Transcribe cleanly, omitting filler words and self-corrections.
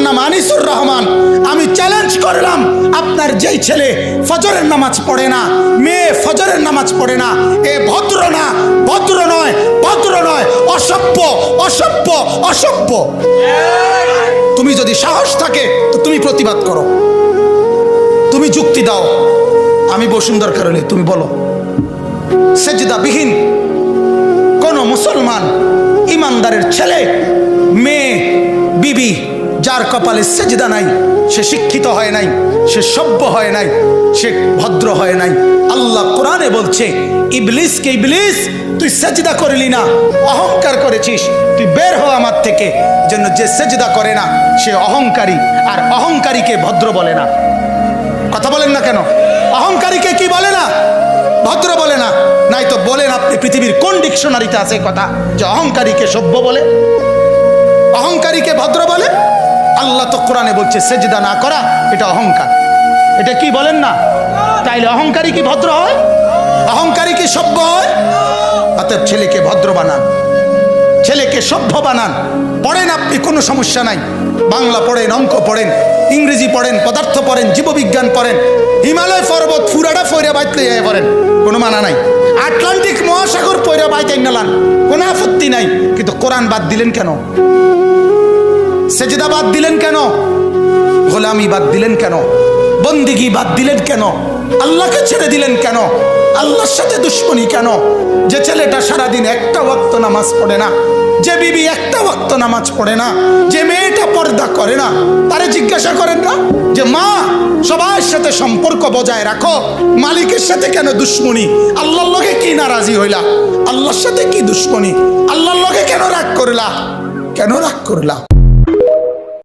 নাম আনিসুর রহমান, আমি চ্যালেঞ্জ করলাম, আপনার যেই ছেলে ফজরের নামাজ পড়ে না, মেয়ে ফজরের নামাজ পড়ে না, এ ভদ্র না, ভদ্র নয়, ভদ্র নয়, অসভ্য, অসভ্য, অসভ্য। তুমি যদি সাহস থাকে তো তুমি প্রতিবাদ করো, তুমি যুক্তি দাও। আমি বসুন, দরকার হলে তুমি বলো। সেজদাবিহীন কোন মুসলমান ইমানদারের ছেলে, মেয়ে, বিবি যার কপালে সেজদা নাই, সে শিক্ষিত হয় নাই, সে সভ্য হয় নাই, সে ভদ্র হয় নাই। আল্লাহ কোরআনে বলছে, ইবলিসকে, ইবলিস তুই সেজদা করলি না, অহংকার করেছিস, তুই বের হ আমার থেকে। জন্য যে সেজদা করে না সে অহংকারী, আর অহংকারীকে ভদ্র বলে না। কথা বলেন না কেন? অহংকারীকে কি বলে না? ভদ্র বলে না। নাই তো বলেন আপনি পৃথিবীর কোন ডিকশনারিতে আছে কথা যে অহংকারীকে সভ্য বলে, অহংকারীকে ভদ্র বলে? আল্লাহ তো কোরআনে বলছে সেজদা না করা এটা অহংকার। এটা কি বলেন না? তাইলে অহংকারী কি ভদ্র হয়? অহংকারী কি সভ্য হয়? অতএব ছেলেকে ভদ্র বানান, ছেলেকে সভ্য বানান। পড়েন আপনি, কোনো সমস্যা নাই, বাংলা পড়েন, অঙ্ক পড়েন, ইংরেজি পড়েন, পদার্থ পড়েন, জীববিজ্ঞান পড়েন, হিমালয় পর্বত ফুরাটা ফইরা বাইতে পড়েন, কোনো মানা নাই। আটলান্টিক মহাসাগর পইরা বাইতে নালান, কোনো আপত্তি নাই। কিন্তু কোরআন বাদ দিলেন কেন? সেজদা বাদ দিলেন কেন? গোলামি বাদ দিলেন কেন? বন্দিগি বাদ দিলেন কেন? আল্লাহকে ছেড়ে দিলেন কেন? আল্লাহর সাথে দুশ্মনী কেন? যে ছেলেটা সারাদিন একটা ওয়াক্ত নামাজ পড়ে না, যে বিবি একটা ওয়াক্ত নামাজ পড়ে না, যে মেয়েটা পর্দা করে না, তারে জিজ্ঞাসা করেন না যে মা সবার সাথে সম্পর্ক বজায় রাখো, মালিকের সাথে কেন দুশ্মনী? আল্লাহর লগে কি নারাজি হইলা? আল্লাহর সাথে কি দুশ্মনী? আল্লাহর লগে কেন রাগ করলা? কেন রাগ করলা?